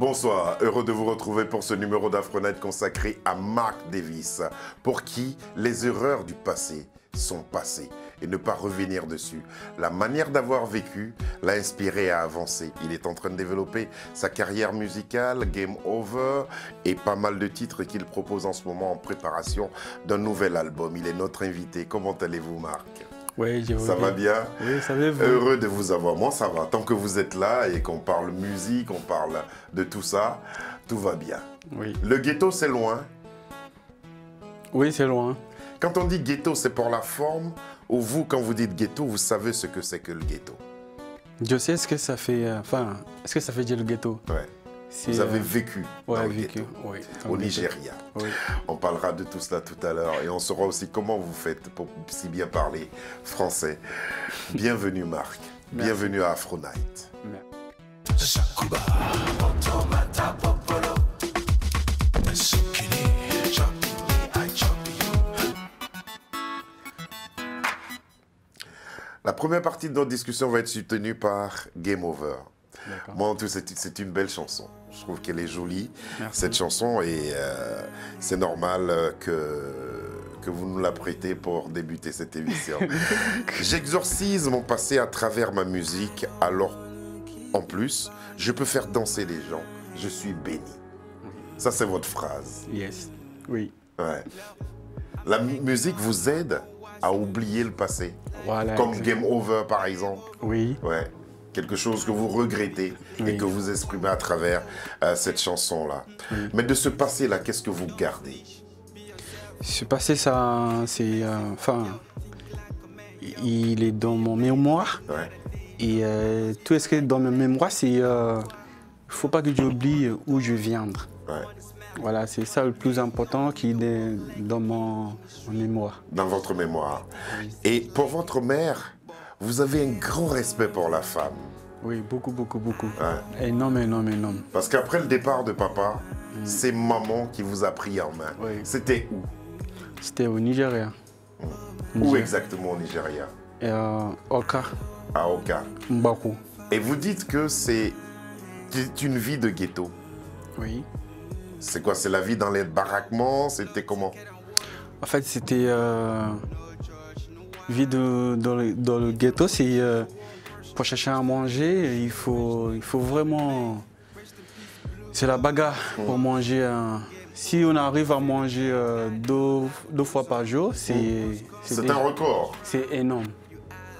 Bonsoir, heureux de vous retrouver pour ce numéro d'Afro-Night consacré à Mark Davis, pour qui les erreurs du passé sont passées et ne pas revenir dessus. La manière d'avoir vécu l'a inspiré à avancer. Il est en train de développer sa carrière musicale, Game Over, et pas mal de titres qu'il propose en ce moment en préparation d'un nouvel album. Il est notre invité. Comment allez-vous, Mark ? Oui, ça va bien? Oui, ça va. Heureux de vous avoir. Moi, ça va. Tant que vous êtes là et qu'on parle musique, on parle de tout ça, tout va bien. Oui. Le ghetto, c'est loin? Oui, c'est loin. Quand on dit ghetto, c'est pour la forme, ou vous, quand vous dites ghetto, vous savez ce que c'est que le ghetto? Je sais ce que ça fait, est-ce que ça fait dire le ghetto? Ouais. Vous avez vécu dans le ghetto, oui, au Nigeria. Oui. On parlera de tout cela tout à l'heure et on saura aussi comment vous faites pour si bien parler français. Bienvenue Marc, bienvenue à Afro-Night. La première partie de notre discussion va être soutenue par Game Over. Moi, en tout, c'est une belle chanson. Je trouve qu'elle est jolie, cette chanson, et c'est normal que vous nous la prêtez pour débuter cette émission. J'exorcise mon passé à travers ma musique, alors, en plus, je peux faire danser les gens. Je suis béni. Ça, c'est votre phrase. Yes, oui. Ouais. La musique vous aide à oublier le passé. Voilà, comme Game Over, par exemple. Oui. Ouais. Quelque chose que vous regrettez et que vous exprimez à travers cette chanson-là. Mais de ce passé-là, qu'est-ce que vous gardez? Ce passé, ça, c'est... il est dans mon mémoire. Ouais. Et tout ce qui est dans ma mémoire, c'est... il ne faut pas que j'oublie où je viens. Ouais. Voilà, c'est ça le plus important qui est dans mon mémoire. Dans votre mémoire. Et pour votre mère, vous avez un grand respect pour la femme. Oui, beaucoup, beaucoup, beaucoup. Ouais. Énorme, énorme, énorme. Parce qu'après le départ de papa, c'est maman qui vous a pris en main. Oui. C'était où? C'était au Nigeria. Où exactement au Nigeria? Oka. À Oka. Mbaku. Et vous dites que c'est une vie de ghetto. Oui. C'est quoi? C'est la vie dans les baraquements? C'était comment? En fait, c'était... vie dans le ghetto, c'est... pour chercher à manger, il faut vraiment... C'est la bagarre pour manger. Si on arrive à manger deux fois par jour, c'est un record. C'est énorme.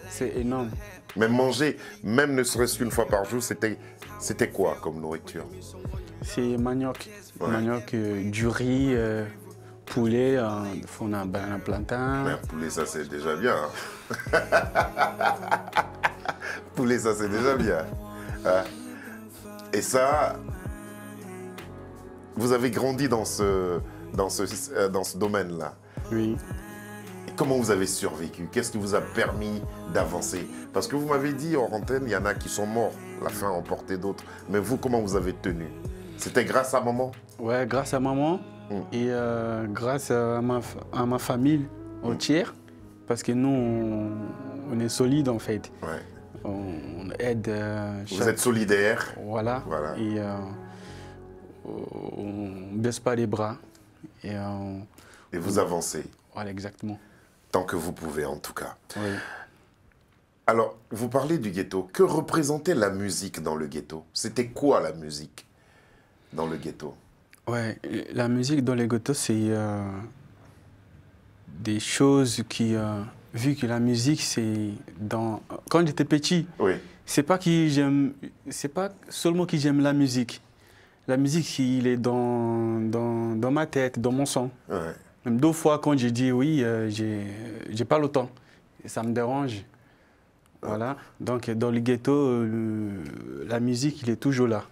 C'est énorme. Mais manger, même ne serait-ce qu'une fois par jour, c'était quoi comme nourriture? C'est manioc. Ouais. Manioc, du riz, poulet, on a un plantain. Mais poulet, ça c'est déjà bien. Hein? Poulet, ça c'est déjà bien. Et ça, vous avez grandi dans ce domaine-là. Oui. Et comment vous avez survécu? Qu'est-ce qui vous a permis d'avancer? Parce que vous m'avez dit hors antenne, il y en a qui sont morts. La faim a emporté d'autres. Mais vous, comment vous avez tenu? C'était grâce à maman? Ouais, grâce à maman et grâce à ma famille entière. Parce que nous, on est solides en fait. Ouais. On aide. Vous êtes solidaires. Voilà. Et on ne baisse pas les bras. Et vous avancez. Voilà, exactement. Tant que vous pouvez, en tout cas. Oui. Alors, vous parlez du ghetto. Que représentait la musique dans le ghetto? C'était quoi la musique dans le ghetto? Ouais, la musique dans le ghetto, c'est des choses qui... vu que la musique, c'est dans... Quand j'étais petit, oui. c'est pas seulement que j'aime la musique. La musique, il est dans ma tête, dans mon sang. Ouais. Même deux fois, quand j'ai dit oui, j'ai pas le temps. Ça me dérange. Voilà. Donc, dans le ghetto, la musique, il est toujours là.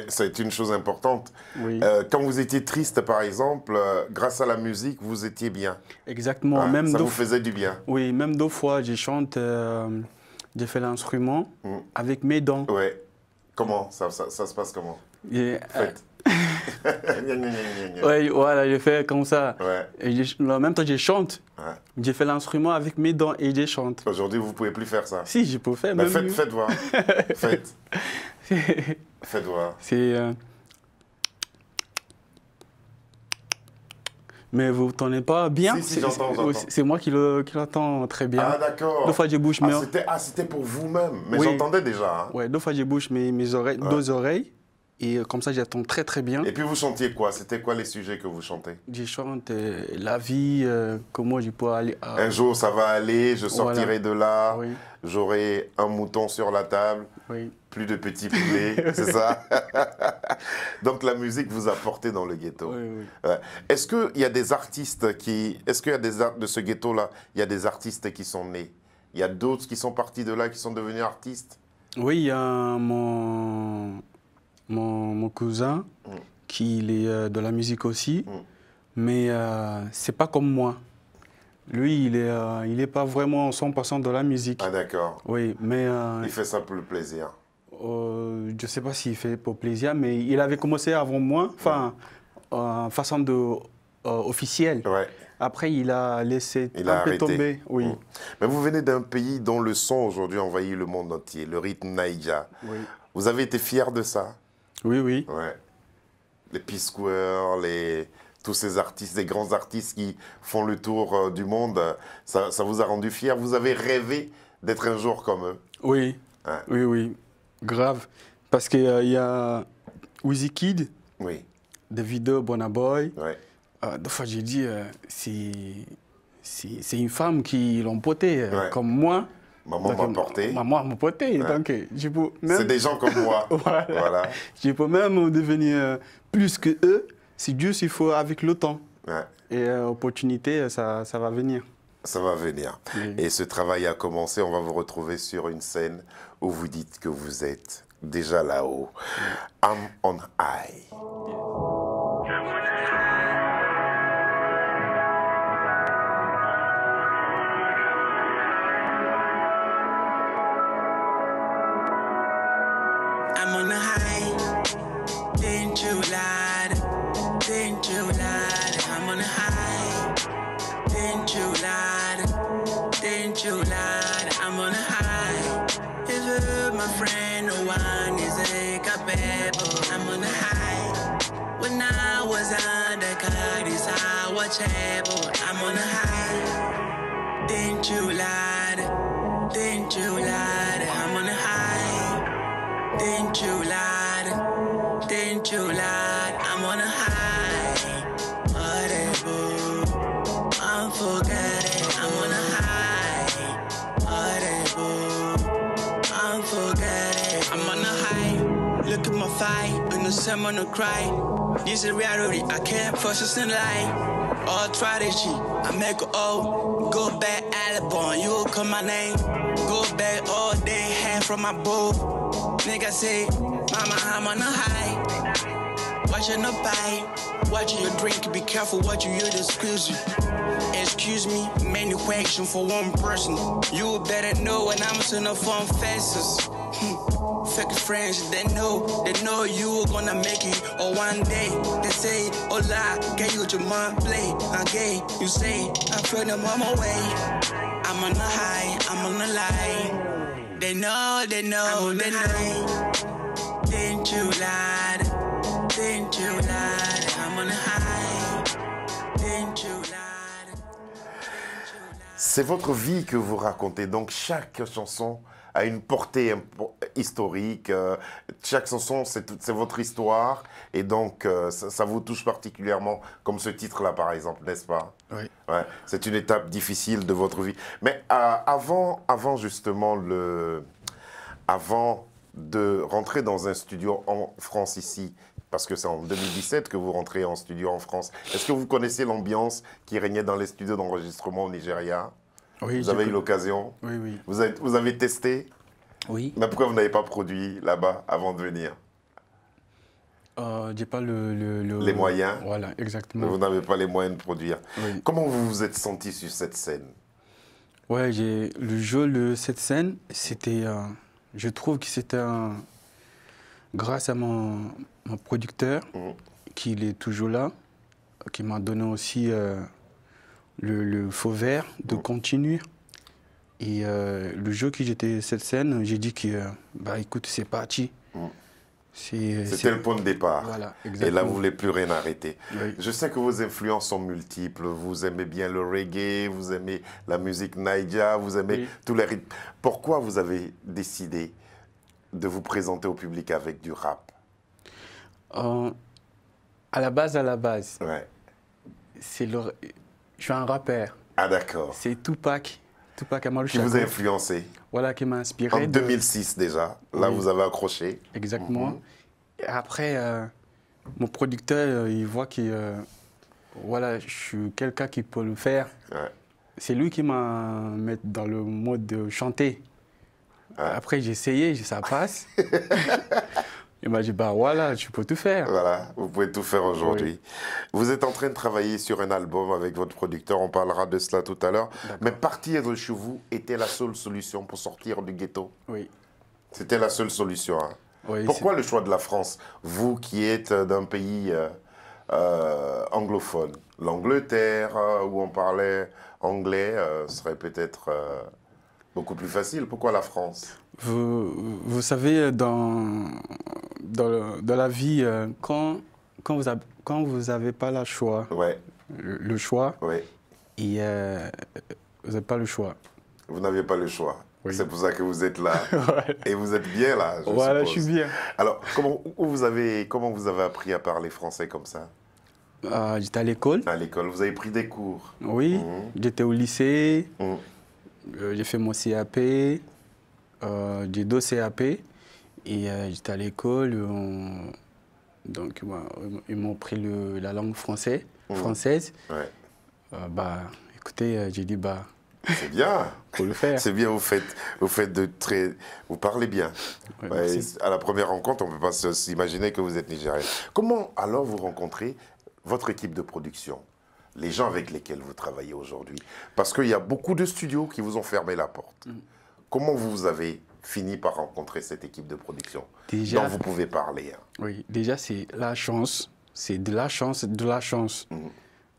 C'est une chose importante. Oui. Quand vous étiez triste, par exemple, grâce à la musique, vous étiez bien. Exactement. Même ça vous faisait du bien. Oui, même deux fois, je chante, j'ai fait l'instrument avec mes dents. Oui. Comment ça se passe comment? Faites. Oui, voilà, j'ai fait comme ça. Ouais. Et en même temps, je chante. Ouais. J'ai fait l'instrument avec mes dents et je chante. Aujourd'hui, vous ne pouvez plus faire ça. Si, je peux faire. Ben faites voir. Faites voir. C'est Mais vous n'entendez pas bien? Si, j'entends. C'est moi qui l'entends très bien. Ah, d'accord. Deux fois, je bouge mes... C'était pour vous-même, mais oui. j'entendais déjà. Hein. Ouais, deux fois, je bouge mes oreilles, deux oreilles. Et comme ça, j'entends très, très bien. Et puis, vous chantiez quoi? C'était quoi les sujets que vous chantez? Je chante la vie, comment je peux aller... Un jour, ça va aller, je sortirai de là, oui. J'aurai un mouton sur la table, oui. Plus de petits poulets, c'est ça? Donc, la musique vous a porté dans le ghetto. Oui, oui. Ouais. Est-ce qu'il y a des artistes qui... Est-ce qu'il y a de ce ghetto-là, il y a des artistes qui sont nés? Il y a d'autres qui sont partis de là, qui sont devenus artistes? Oui, il y a mon cousin qui est de la musique aussi, mais c'est pas comme moi. Lui, il est pas vraiment 100% de la musique. Ah d'accord. Oui, mais... il fait ça pour le plaisir. Je ne sais pas s'il fait pour plaisir, mais il avait commencé avant moi, enfin, façon officielle. Ouais. Après, il a laissé un peu tomber. Oui. Mais vous venez d'un pays dont le son aujourd'hui envahit le monde entier, le rythme Naija. Oui. Vous avez été fier de ça? Oui, oui. Ouais. Les P-Square, tous ces artistes, les grands artistes qui font le tour du monde, ça vous a rendu fier? Vous avez rêvé d'être un jour comme eux? Oui, ouais. Oui, oui, grave. Parce qu'il y a Wizkid, oui. Davido, Burna Boy. Ouais. Deux fois, j'ai dit, c'est une femme qui l'a emporté, comme moi. Maman m'a porté. Maman m'a porté. Ouais. Donc, c'est des gens comme moi. Voilà. Je peux même devenir plus que eux, si juste il faut avec le temps. Ouais. Et opportunité, ça va venir. Ça va venir. Oui. Et ce travail a commencé. On va vous retrouver sur une scène où vous dites que vous êtes déjà là-haut. I'm on high. I'm on a high, didn't you lie, didn't you lie, I'm on a high, didn't you lie, didn't you lie, I'm on a high, if you my friend, no one is a capable, I'm on a high, when I was under Cardi's, I was able, I'm on a high, didn't you lie, didn't you lie, I'm on a high. Didn't you lie? Didn't you lie? I'm on a high. Horrible. I'm forgetting. I'm on a high. Horrible. I'm forgetting. I'm on a high. Look at my fight. In the summer, no cry. This is reality. I can't process in life. All strategy. I make it all. Go back, Alabama. You call my name. Go back all day. Hand from my boo. Nigga say, mama, I'm on a high. Watching the bite, watching your drink, be careful what you use, excuse you. Excuse me, many questions for one person. You better know when I'm in the phone faces. Fake friends, they know you gonna make it. Or one day, they say, hola, get you to my play. Again, you say, I feel them on my way. I'm on a high, I'm on a lie. They know, they know. Didn't you lie? Didn't you lie? I'm on a high. Didn't you lie? C'est votre vie que vous racontez. Donc chaque chanson a une portée historique. Chaque chanson, c'est votre histoire. Et donc, ça vous touche particulièrement, comme ce titre-là, par exemple, n'est-ce pas? Oui. Ouais, c'est une étape difficile de votre vie. Mais avant justement, avant de rentrer dans un studio en France ici, parce que c'est en 2017 que vous rentrez en studio en France, est-ce que vous connaissez l'ambiance qui régnait dans les studios d'enregistrement au Nigeria? Oui. Vous avez eu l'occasion? Oui, oui. Vous avez testé? Oui. Mais pourquoi vous n'avez pas produit là-bas avant de venir? J'ai pas les moyens. Voilà, exactement. Vous n'avez pas les moyens de produire. Oui. Comment vous vous êtes senti sur cette scène? Ouais, le jeu de cette scène, c'était, je trouve que c'était grâce à mon producteur, qui est toujours là, qui m'a donné aussi le feu vert de continuer. Et le jour que j'étais cette scène, j'ai dit que, bah écoute, c'est parti. C'était le point de départ. Voilà, exactement. Et là, vous ne voulez plus rien arrêter. Oui. Je sais que vos influences sont multiples. Vous aimez bien le reggae, vous aimez la musique naija, vous aimez tous les rythmes. Pourquoi vous avez décidé de vous présenter au public avec du rap? À la base, ouais. Je suis un rappeur. Ah d'accord. C'est Tupac Amaru qui vous a influencé. Voilà, qui m'a inspiré. En 2006 déjà, là vous avez accroché. Exactement. Et après, mon producteur, il voit que voilà, je suis quelqu'un qui peut le faire. Ouais. C'est lui qui m'a mis dans le mode de chanter. Ouais. Après, j'ai essayé, ça passe. Il m'a dit, bah voilà, tu peux tout faire. Voilà, vous pouvez tout faire aujourd'hui. Oui. Vous êtes en train de travailler sur un album avec votre producteur, on parlera de cela tout à l'heure. Mais partir de chez vous était la seule solution pour sortir du ghetto? Oui. C'était la seule solution. Hein. Oui, pourquoi le choix de la France? Vous qui êtes d'un pays anglophone, l'Angleterre, où on parlait anglais, serait peut-être beaucoup plus facile. Pourquoi la France? Vous savez, dans la vie, quand vous n'avez pas le choix, le choix, et vous n'avez pas le choix. Vous n'avez pas le chois. Oui. C'est pour ça que vous êtes là. Et vous êtes bien là, je suppose. Je suis bien. Alors, comment vous avez appris à parler français comme ça? J'étais à l'école. À l'école, vous avez pris des cours? Oui, j'étais au lycée. J'ai fait mon CAP. J'ai 2 CAP. Et j'étais à l'école. Donc, ils m'ont pris la langue française. Ouais. Écoutez, j'ai dit, c'est bien. Faut le faire. C'est bien, vous parlez bien. Ouais, à la première rencontre, on ne peut pas s'imaginer que vous êtes nigérien. Comment alors vous rencontrez votre équipe de production, les gens avec lesquels vous travaillez aujourd'hui? Parce qu'il y a beaucoup de studios qui vous ont fermé la porte. Comment vous avez fini par rencontrer cette équipe de production dont vous pouvez parler? Oui, déjà c'est la chance. C'est de la chance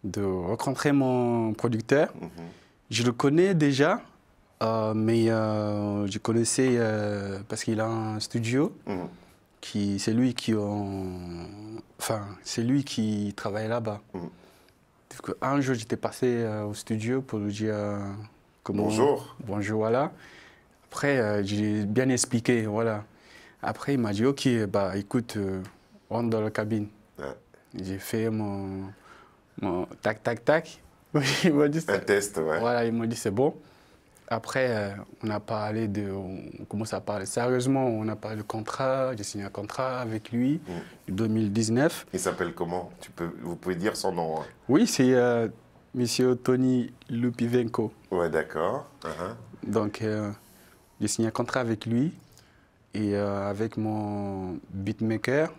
de rencontrer mon producteur. Je le connais déjà, mais je connaissais parce qu'il a un studio. C'est lui qui travaille là-bas. Un jour, j'étais passé au studio pour lui dire bonjour. Bonjour, voilà. Après, j'ai bien expliqué, voilà. Après, il m'a dit, OK, écoute, rentre dans la cabine. Ouais. J'ai fait mon tac, tac, tac. Il m'a dit, un test, ouais. Voilà, il m'a dit, c'est bon. Après, on commence à parler sérieusement, on a parlé de contrat, j'ai signé un contrat avec lui, en 2019. Il s'appelle comment? Vous pouvez dire son nom? Hein. Oui, c'est Monsieur Tony Lupivenko. Ouais, d'accord. Donc, j'ai signé un contrat avec lui et avec mon beatmaker,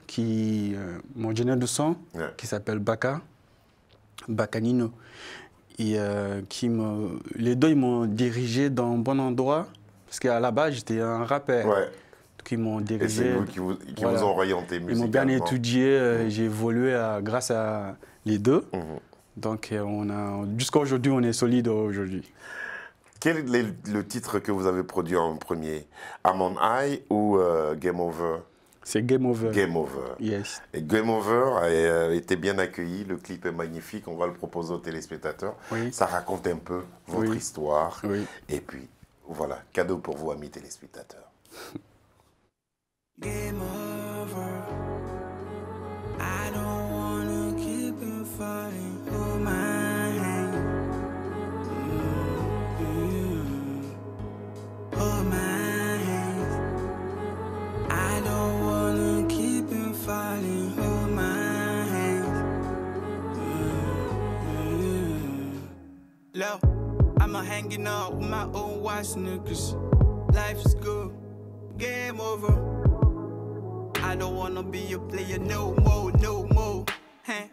mon ingénieur de son, qui s'appelle Bacanino. Et les deux, ils m'ont dirigé dans un bon endroit, parce qu'à la base, j'étais un rappeur. Ouais. Donc, ils m'ont dirigé. Et c'est vous qui vous ont orienté musicalement. Ils m'ont bien étudié, j'ai évolué grâce à les deux. Donc, jusqu'à aujourd'hui, on est solide aujourd'hui. Quel est le titre que vous avez produit en premier? I'm on High ou Game Over? C'est Game Over. Game Over. Yes. Et Game Over a été bien accueilli. Le clip est magnifique. On va le proposer aux téléspectateurs. Oui. Ça raconte un peu votre histoire. Oui. Et puis, voilà, cadeau pour vous, amis téléspectateurs. Game over. I don't wanna keep on falling. Oh my hand. Oh my. I'm hanging out with my own white sneakers. Life is good, game over. I don't wanna be a player no more, no more. Hey,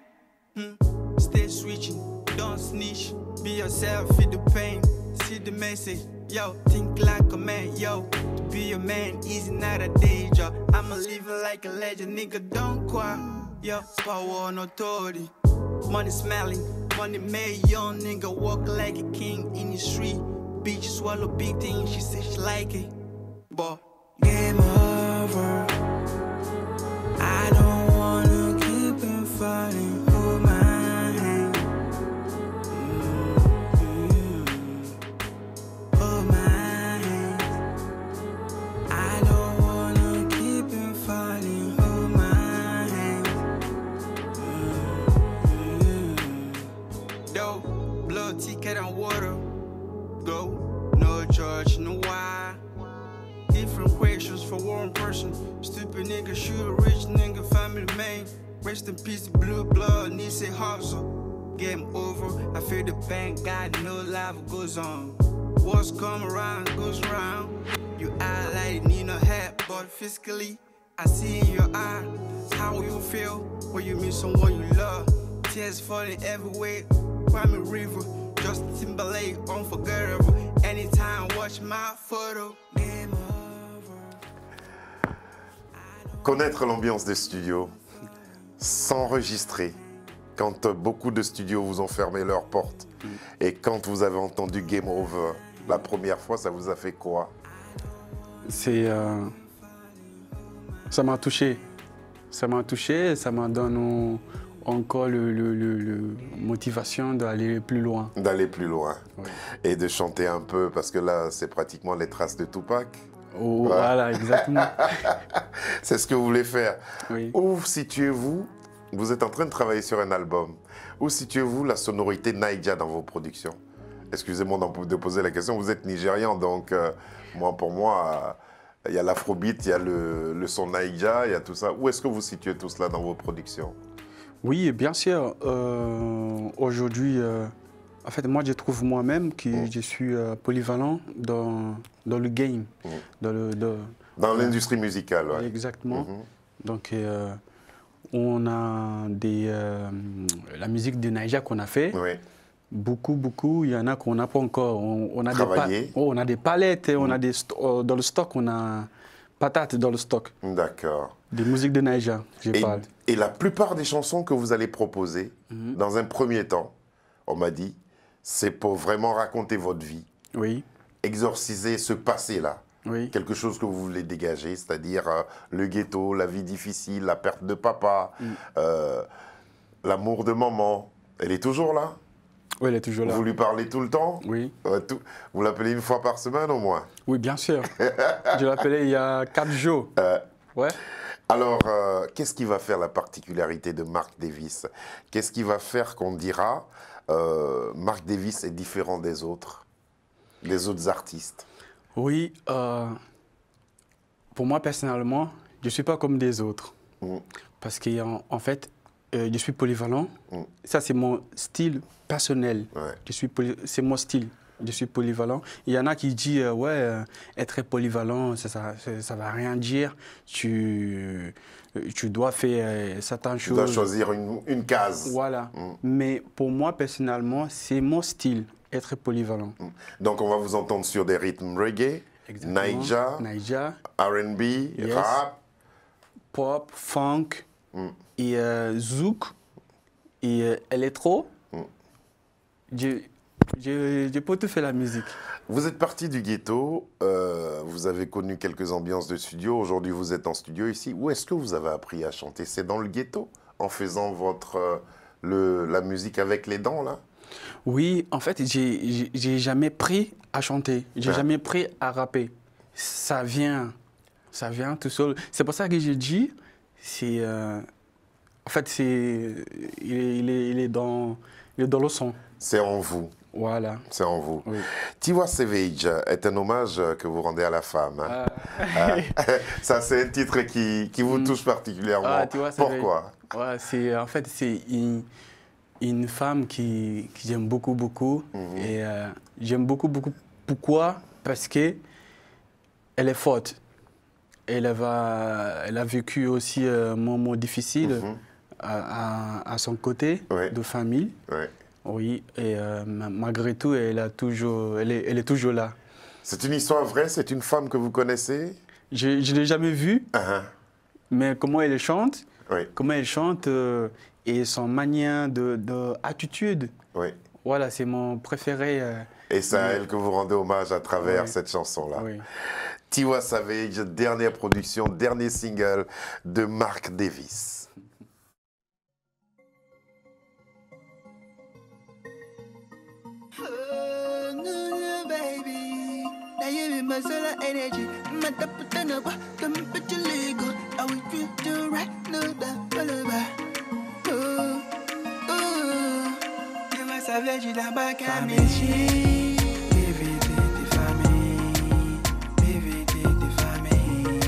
stay switching, don't snitch. Be yourself, feel the pain, see the message. Yo, think like a man, yo. To be a man is not a day job. I'ma live like a legend, nigga, don't cry. Yo, power and authority, money smelling. Money made, young nigga walk like a king in the street. Bitch swallow big things, she said she like it. But game over. I don't wanna keep on falling. Hold my hand. Hold my hand. I don't wanna keep on falling. Hold my hand. Dope, blood ticket and water. Go, no charge, no why. Different questions for one person. Stupid nigga, shoot a rich nigga, family man. Rest in peace, blue blood, needs a hustle. Game over, I feel the pain, God, no life goes on. What's come around goes round. You act like you need no help, but physically, I see in your eye how you feel when you meet someone you love. Tears falling everywhere, Kwame River, Justin Timberlake, unforgettable. Anytime, watch my photo. Game over. Connaître l'ambiance des studios, s'enregistrer, quand beaucoup de studios vous ont fermé leurs portes, et quand vous avez entendu Game Over, la première fois, ça vous a fait quoi? Ça m'a touché. Ça m'a touché, ça m'a donné encore le motivation d'aller plus loin. D'aller plus loin. Oui. Et de chanter un peu, parce que là, c'est pratiquement les traces de Tupac. Oh, ouais. Voilà, exactement. C'est ce que vous voulez faire. Oui. Où situez-vous? Vous êtes en train de travailler sur un album. Où situez-vous la sonorité Naija dans vos productions? Excusez-moi de poser la question, vous êtes nigérian, donc pour moi, il y a l'afrobeat, il y a le son Naija, il y a tout ça. Où est-ce que vous situez tout cela dans vos productions? Oui, bien sûr. Aujourd'hui, en fait, moi, je trouve moi-même que je suis polyvalent dans le game. Dans l'industrie musicale, ouais. Exactement. Donc, on a la musique de Naija qu'on a fait. Oui. Beaucoup. Il y en a qu'on n'a pas encore. On a travaillé. On a des palettes, on a dans le stock, on a patates dans le stock. D'accord. Des musiques de Naija, je parle. Et la plupart des chansons que vous allez proposer, dans un premier temps, on m'a dit, c'est pour vraiment raconter votre vie. Oui. Exorciser ce passé-là. Oui. Quelque chose que vous voulez dégager, c'est-à-dire le ghetto, la vie difficile, la perte de papa, l'amour de maman. Elle est toujours là? Oui, elle est toujours là. Vous lui parlez tout le temps? Oui. Vous l'appelez une fois par semaine au moins? Oui, bien sûr. Je l'appelais il y a 4 jours. Ouais. Alors, qu'est-ce qui va faire la particularité de Mark Davis? Qu'est-ce qui va faire qu'on dira Mark Davis est différent des autres artistes? Oui, pour moi personnellement, je ne suis pas comme des autres. Parce qu'en fait, je suis polyvalent. Ça, c'est mon style personnel. Ouais. C'est mon style. Je suis polyvalent. Il y en a qui disent, être polyvalent, ça ne va rien dire. Tu dois faire certaines choses. Tu dois choisir une case. Voilà. Mais pour moi, personnellement, c'est mon style, être polyvalent. Donc, on va vous entendre sur des rythmes reggae, Naija, R&B, yes, rap, pop, funk, et zouk, et électro. Je peux tout faire la musique. Vous êtes parti du ghetto, vous avez connu quelques ambiances de studio, aujourd'hui vous êtes en studio ici. Où est-ce que vous avez appris à chanter? C'est dans le ghetto, en faisant la musique avec les dents là? Oui, en fait, j'ai jamais pris à chanter, j'ai jamais pris à rapper. Ça vient tout seul. C'est pour ça que je dis, en fait, il est dans le son. C'est en vous. Voilà. C'est en vous. Oui. Tiwa Savage est un hommage que vous rendez à la femme. Hein? Ça, c'est un titre qui vous touche particulièrement. Pourquoi? Ouais, en fait, c'est une femme qui j'aime beaucoup. Et j'aime beaucoup. Pourquoi? Parce qu'elle est forte. Elle a vécu aussi un moment difficile à son côté de famille. Oui, et malgré tout, elle est toujours là. C'est une histoire vraie? C'est une femme que vous connaissez? Je ne l'ai jamais vue, mais comment elle chante, et son manière d'attitude, voilà, c'est mon préféré. Et c'est à elle que vous rendez hommage à travers cette chanson-là. Oui. Tiwa Savage, dernière production, dernier single de Mark Davis. Savage la bac à métier. Éviter tes familles. Éviter tes familles.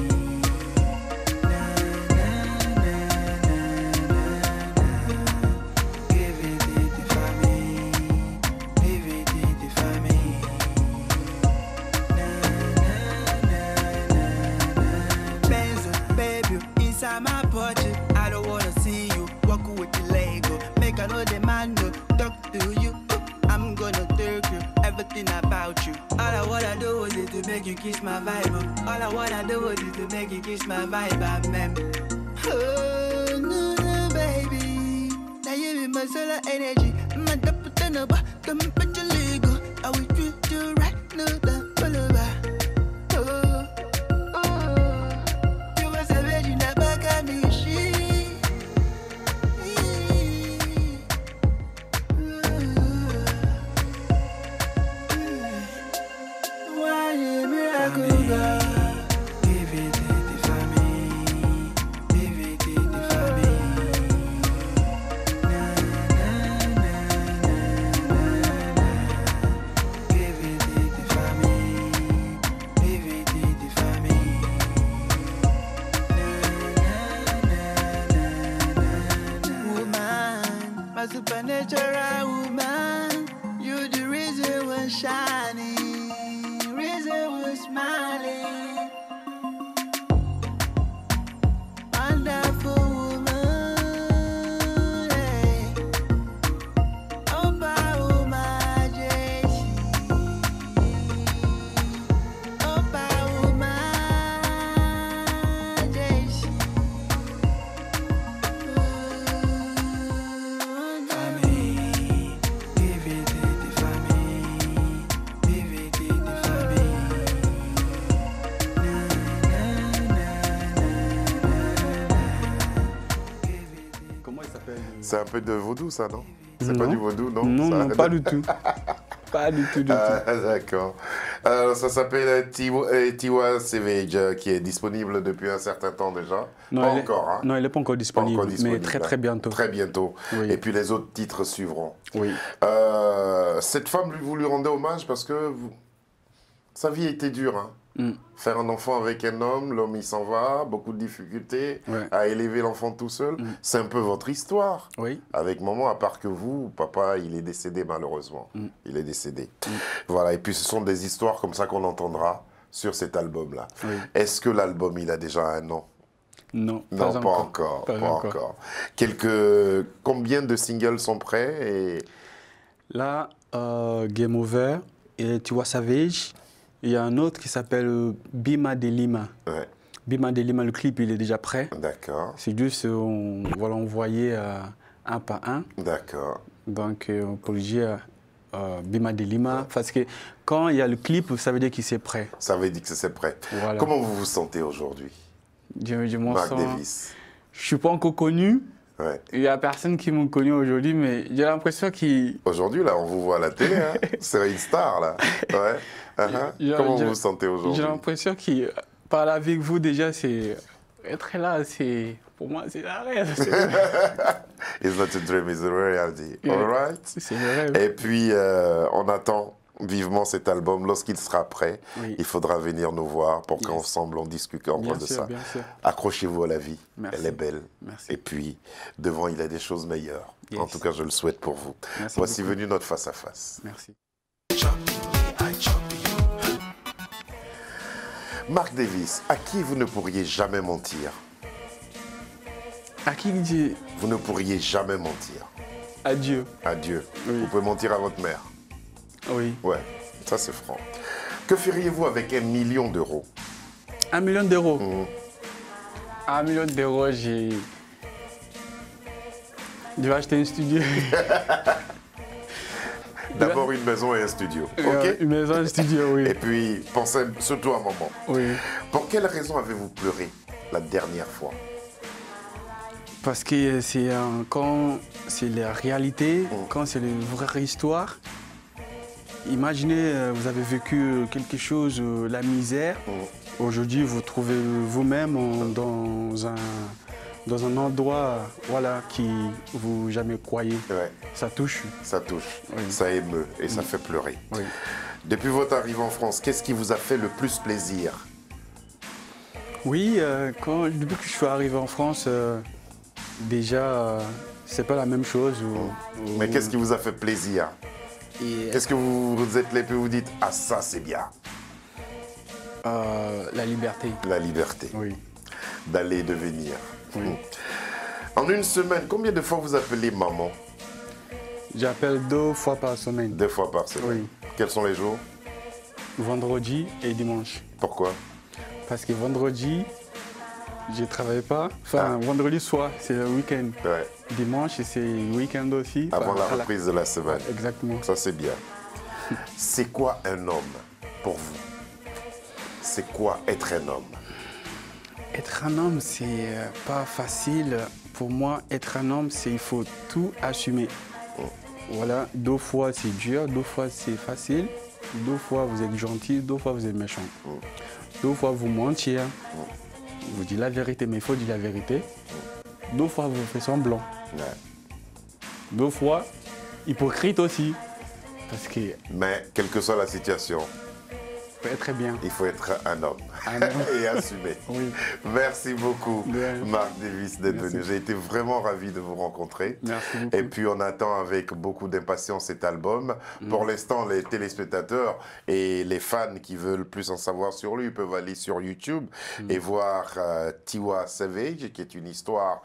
Éviter tes familles. Éviter tes familles. Benzo, baby, inside my pocket. I don't wanna see you walk with the Lego. Make another man talk to you. I'm gonna take you, everything about you. All I wanna do is to make you kiss my vibe. All I wanna do is to make you kiss my vibe, man. Oh, no, no, baby. Now you be my solar energy. My top of the number, come put your Lego. I will treat you right, no, the follower. Oh, oh. You was a virgin, I back at me, supernatural woman, you the reason we're shining, reason we're smiling. Wonderful woman, hey. Opa woman, Jesse. Opa woman, Jesse. C'est un peu de vaudou, ça, non? C'est pas du vaudou, non? Non, ça... non, pas du tout. Pas du tout, du tout. D'accord. Ça s'appelle Tiwa Savage, qui est disponible depuis un certain temps déjà. Non, pas encore, hein? Non, il n'est pas encore disponible, pas encore disponible, mais très très bientôt. Très bientôt. Oui. Et puis les autres titres suivront. Oui. Cette femme, vous lui rendez hommage parce que sa vie a été dure, hein? Faire un enfant avec un homme, l'homme il s'en va, beaucoup de difficultés à élever l'enfant tout seul. C'est un peu votre histoire. Oui. Avec maman, à part que vous, papa, il est décédé malheureusement. Il est décédé. Voilà, et puis ce sont des histoires comme ça qu'on entendra sur cet album-là. Oui. Est-ce que l'album, il a déjà un nom? Non, pas encore. Pas encore. Combien de singles sont prêts et... Là, Game Over et Tiwa Savage. Il y a un autre qui s'appelle Bima de Lima. Ouais. Bima de Lima, le clip, il est déjà prêt. D'accord. C'est juste, on va l'envoyer un par un. D'accord. Donc, on peut le dire Bima de Lima. Parce que quand il y a le clip, ça veut dire qu'il est prêt. Ça veut dire que c'est prêt. Voilà. Comment vous vous sentez aujourd'hui, Mark Davis? Je ne suis pas encore connu. Ouais. Il n'y a personne qui m'a connu aujourd'hui, mais j'ai l'impression qu'il... Aujourd'hui, là, on vous voit à la télé, hein. C'est une star, là. Ouais. Comment vous vous sentez aujourd'hui? J'ai l'impression qu'il parle avec vous, déjà, c'est... Être là, c'est... Pour moi, c'est la rêve. It's not a dream, it's a reality. Yeah. All right? C'est le rêve. Et puis, on attend vivement cet album. Lorsqu'il sera prêt, il faudra venir nous voir pour qu'ensemble on discute encore de ça. Accrochez-vous à la vie, elle est belle. Merci. Et puis, devant, il y a des choses meilleures. En tout cas, je le souhaite pour vous. Voici venu notre face-à-face. Merci. Mark Davis, à qui vous ne pourriez jamais mentir? À qui dit? Vous ne pourriez jamais mentir. À Dieu. À Dieu. Vous pouvez mentir à votre mère. Oui. Ouais, ça c'est franc. Que feriez-vous avec 1 million d'euros? 1 million d'euros. 1 million d'euros, je vais acheter un studio. D'abord une maison et un studio. Ok. Une maison et un studio, oui. Et puis, pensez surtout à maman. Oui. Pour quelle raison avez-vous pleuré la dernière fois? Parce que c'est quand c'est la réalité, quand c'est une vraie histoire. Imaginez, vous avez vécu quelque chose, la misère. Aujourd'hui, vous trouvez vous-même dans un endroit voilà, qui vous jamais croyez. Ouais. Ça touche. Ça touche, Oui. ça émeut et ça fait pleurer. Oui. Depuis votre arrivée en France, qu'est-ce qui vous a fait le plus plaisir? Oui, depuis que je suis arrivé en France, déjà, c'est pas la même chose. Mais qu'est-ce qui vous a fait plaisir? Qu'est-ce que vous êtes levé et vous dites, ah ça c'est bien? La liberté. La liberté. Oui. D'aller et de venir. Oui. En une semaine, combien de fois vous appelez maman? J'appelle 2 fois par semaine. 2 fois par semaine. Oui. Quels sont les jours? Vendredi et dimanche. Pourquoi? Parce que vendredi, je ne travaille pas. Enfin, vendredi soir, c'est le week-end. Ouais. Dimanche, c'est le week-end aussi. Avant la reprise de la semaine. Exactement. Ça, c'est bien. C'est quoi un homme pour vous? C'est quoi être un homme? Être un homme, c'est pas facile. Pour moi, être un homme, c'est il faut tout assumer. Voilà, 2 fois c'est dur, 2 fois c'est facile, 2 fois vous êtes gentil, 2 fois vous êtes méchant. 2 fois vous mentir, vous dites la vérité, mais il faut dire la vérité. 2 fois vous faites semblant. Ouais. 2 fois hypocrite aussi. Parce que Mais quelle que soit la situation, peut être très bien. il faut être un homme et assumer. Oui. Merci beaucoup, Bien. Marc Davis, d'être venu. J'ai été vraiment ravi de vous rencontrer. Merci beaucoup. Et puis, on attend avec beaucoup d'impatience cet album. Pour l'instant, les téléspectateurs et les fans qui veulent plus en savoir sur lui peuvent aller sur YouTube et voir Tiwa Savage, qui est une histoire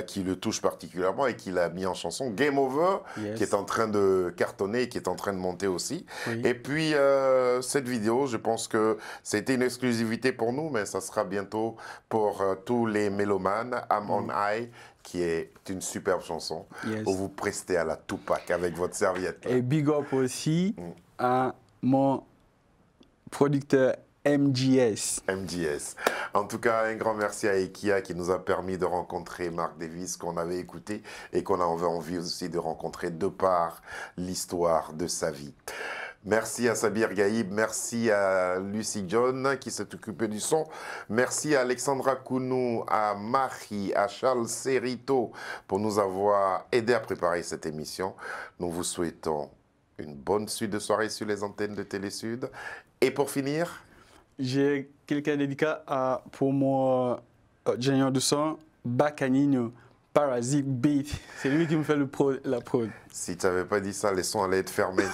qui le touche particulièrement et qu'il a mis en chanson. Game Over, qui est en train de cartonner et qui est en train de monter aussi. Oui. Et puis, cette vidéo, je pense que c'était une exclusivité pour nous, mais ça sera bientôt pour tous les mélomanes. I'm on High, qui est une superbe chanson où vous prestez à la Tupac avec votre serviette. Et big up aussi à mon producteur MGS. MGS. En tout cas, un grand merci à Ekia qui nous a permis de rencontrer Marc Davis, qu'on avait écouté et qu'on a envie aussi de rencontrer de par l'histoire de sa vie. Merci à Sabir Gaïb, merci à Lucy John qui s'est occupée du son, merci à Alexandra Kounou, à Marie, à Charles Serrito pour nous avoir aidé à préparer cette émission. Nous vous souhaitons une bonne suite de soirée sur les antennes de Télésud. Et pour finir, j'ai quelqu'un dédicat pour mon ingénieur de son, Bacanino. Parasite Beat, c'est lui qui me fait la prod. Si tu n'avais pas dit ça, les sons allaient être fermés.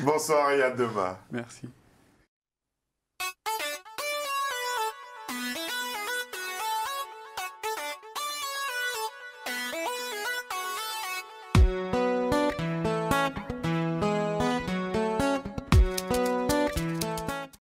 Bonsoir et à demain. Merci.